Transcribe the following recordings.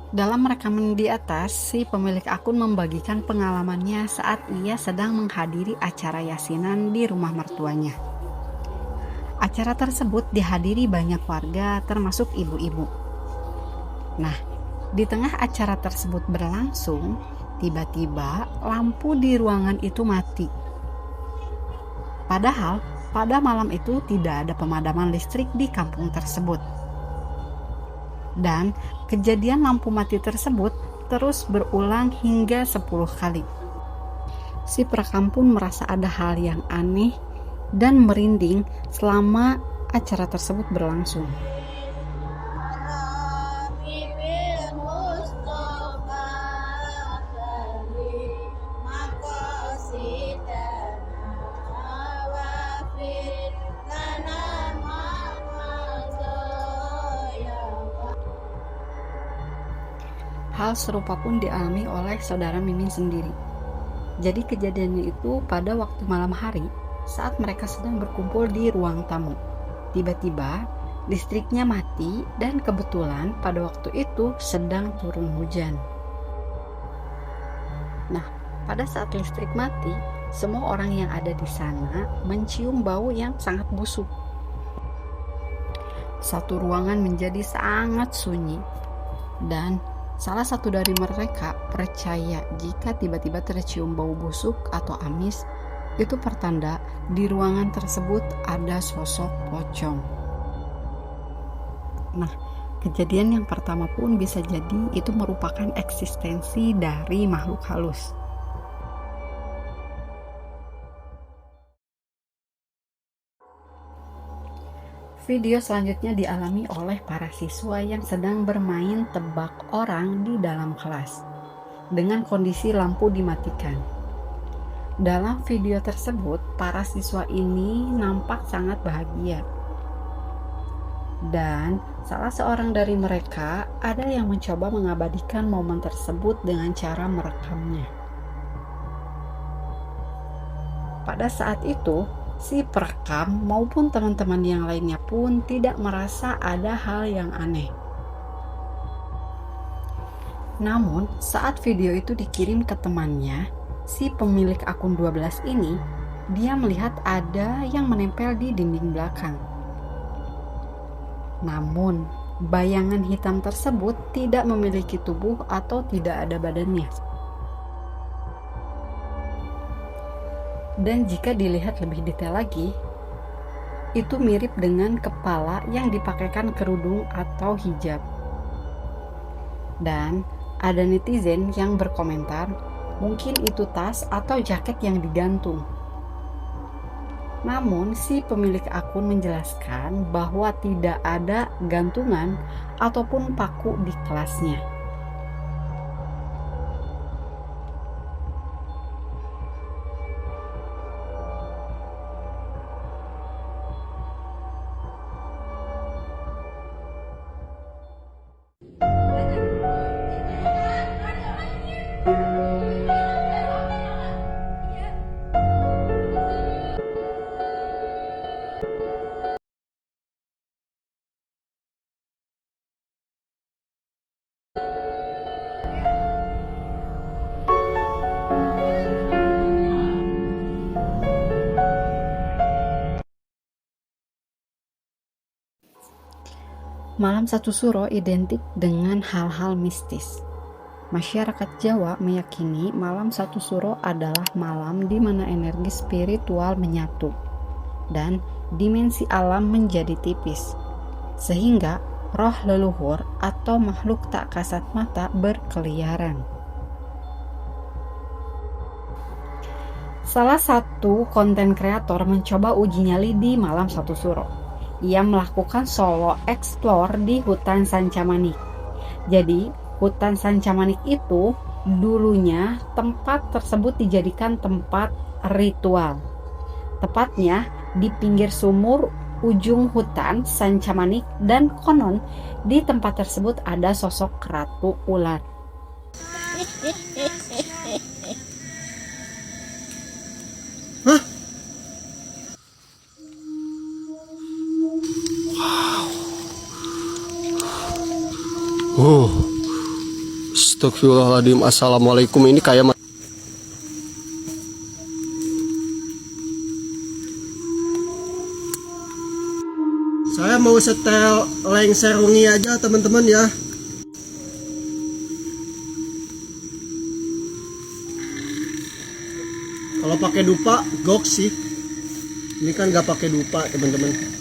Dalam rekaman di atas, si pemilik akun membagikan pengalamannya saat ia sedang menghadiri acara yasinan di rumah mertuanya. Acara tersebut dihadiri banyak warga, termasuk ibu-ibu. Nah, di tengah acara tersebut berlangsung, tiba-tiba lampu di ruangan itu mati. Padahal, pada malam itu tidak ada pemadaman listrik di kampung tersebut. Dan kejadian lampu mati tersebut terus berulang hingga 10 kali. Si perekam pun merasa ada hal yang aneh dan merinding selama acara tersebut berlangsung. Hal serupa pun dialami oleh saudara Mimin sendiri. Jadi kejadiannya itu pada waktu malam hari saat mereka sedang berkumpul di ruang tamu. Tiba-tiba listriknya mati dan kebetulan pada waktu itu sedang turun hujan. Nah, pada saat listrik mati, semua orang yang ada di sana mencium bau yang sangat busuk. Satu ruangan menjadi sangat sunyi dan salah satu dari mereka percaya jika tiba-tiba tercium bau busuk atau amis, itu pertanda di ruangan tersebut ada sosok pocong. Nah, kejadian yang pertama pun bisa jadi itu merupakan eksistensi dari makhluk halus. Video selanjutnya dialami oleh para siswa yang sedang bermain tebak orang di dalam kelas dengan kondisi lampu dimatikan. Dalam video tersebut, para siswa ini nampak sangat bahagia. Dan salah seorang dari mereka ada yang mencoba mengabadikan momen tersebut dengan cara merekamnya. Pada saat itu, si perekam maupun teman-teman yang lainnya pun tidak merasa ada hal yang aneh. Namun, saat video itu dikirim ke temannya, si pemilik akun 12 ini, dia melihat ada yang menempel di dinding belakang. Namun, bayangan hitam tersebut tidak memiliki tubuh atau tidak ada badannya. Dan jika dilihat lebih detail lagi, itu mirip dengan kepala yang dipakaikan kerudung atau hijab. Dan ada netizen yang berkomentar, mungkin itu tas atau jaket yang digantung. Namun si pemilik akun menjelaskan bahwa tidak ada gantungan ataupun paku di kelasnya. Malam Satu Suro identik dengan hal-hal mistis. Masyarakat Jawa meyakini malam Satu Suro adalah malam di mana energi spiritual menyatu dan dimensi alam menjadi tipis, sehingga roh leluhur atau makhluk tak kasat mata berkeliaran. Salah satu konten kreator mencoba uji nyali di malam Satu Suro. Ia melakukan solo explore di hutan Sancamanik. Jadi, hutan Sancamanik itu dulunya tempat tersebut dijadikan tempat ritual. Tepatnya di pinggir sumur ujung hutan Sancamanik, dan konon di tempat tersebut ada sosok ratu ular. Astagfirullahaladzim. Assalamualaikum. Ini kayak saya mau setel lengser rungi aja teman-teman ya. Kalau pakai dupa gok sih. Ini kan nggak pakai dupa teman-teman.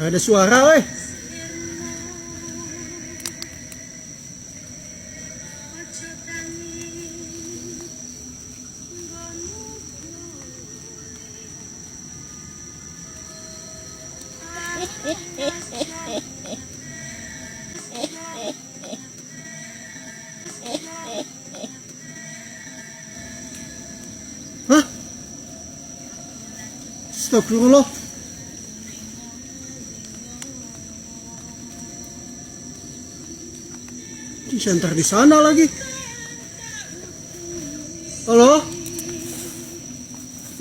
Ada suara, weh. Hah? Astagfirullah. Di center di sana lagi. Halo?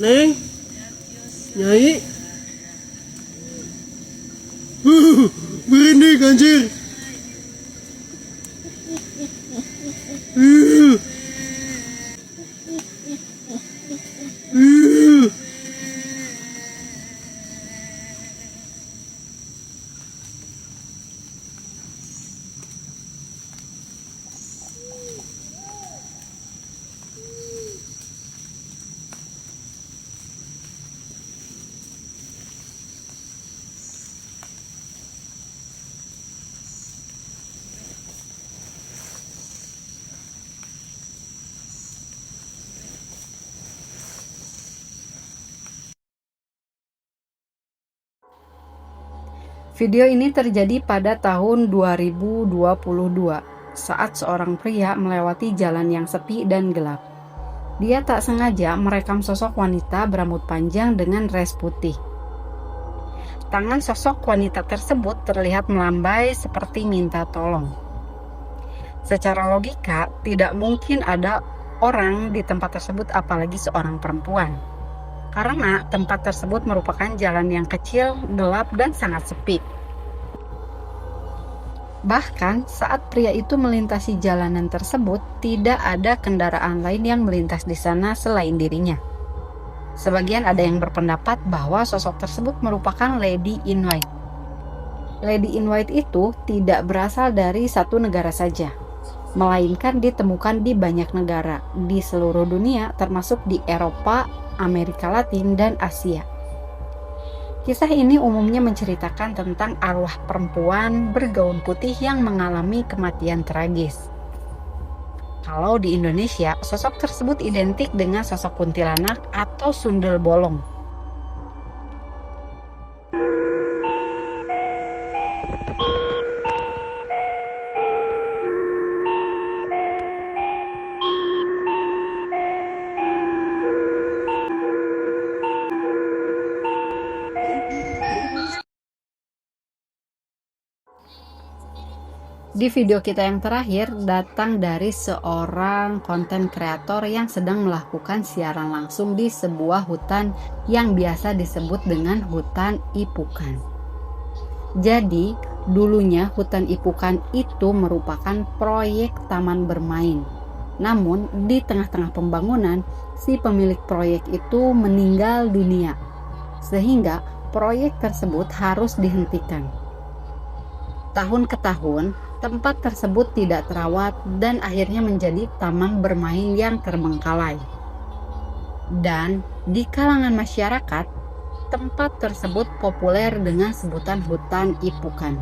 Neng? Nyai? Merinding anjir. Video ini terjadi pada tahun 2022 saat seorang pria melewati jalan yang sepi dan gelap. Dia tak sengaja merekam sosok wanita berambut panjang dengan res putih. Tangan sosok wanita tersebut terlihat melambai seperti minta tolong. Secara logika, tidak mungkin ada orang di tempat tersebut, apalagi seorang perempuan. Karena tempat tersebut merupakan jalan yang kecil, gelap, dan sangat sepi. Bahkan saat pria itu melintasi jalanan tersebut, tidak ada kendaraan lain yang melintas di sana selain dirinya. Sebagian ada yang berpendapat bahwa sosok tersebut merupakan Lady in White. Lady in White itu tidak berasal dari satu negara saja, melainkan ditemukan di banyak negara di seluruh dunia, termasuk di Eropa, Amerika Latin, dan Asia. Kisah ini umumnya menceritakan tentang arwah perempuan bergaun putih yang mengalami kematian tragis. Kalau di Indonesia, sosok tersebut identik dengan sosok kuntilanak atau sundel bolong. Di video kita yang terakhir datang dari seorang konten kreator yang sedang melakukan siaran langsung di sebuah hutan yang biasa disebut dengan hutan Ipukan. Jadi, dulunya hutan Ipukan itu merupakan proyek taman bermain. Namun, di tengah-tengah pembangunan, si pemilik proyek itu meninggal dunia, sehingga proyek tersebut harus dihentikan. Tahun ke tahun, tempat tersebut tidak terawat dan akhirnya menjadi taman bermain yang terbengkalai. Dan di kalangan masyarakat, tempat tersebut populer dengan sebutan hutan Ipukan.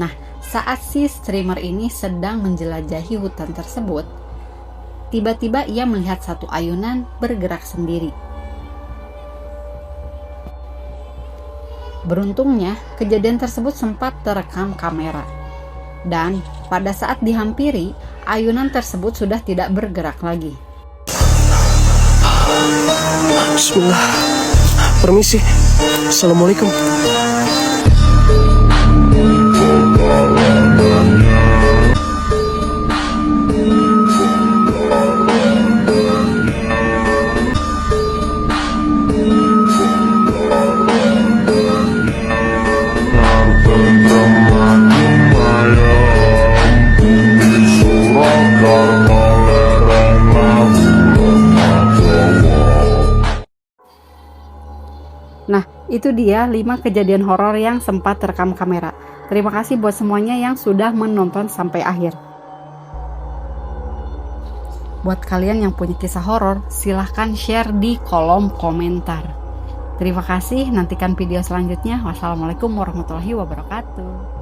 Nah, saat si streamer ini sedang menjelajahi hutan tersebut, tiba-tiba ia melihat satu ayunan bergerak sendiri. Beruntungnya, kejadian tersebut sempat terekam kamera. Dan pada saat dihampiri, ayunan tersebut sudah tidak bergerak lagi. Bismillah. Permisi. Assalamualaikum. Nah, itu dia 5 kejadian horor yang sempat terekam kamera. Terima kasih buat semuanya yang sudah menonton sampai akhir. Buat kalian yang punya kisah horor, silahkan share di kolom komentar. Terima kasih, nantikan video selanjutnya. Wassalamualaikum warahmatullahi wabarakatuh.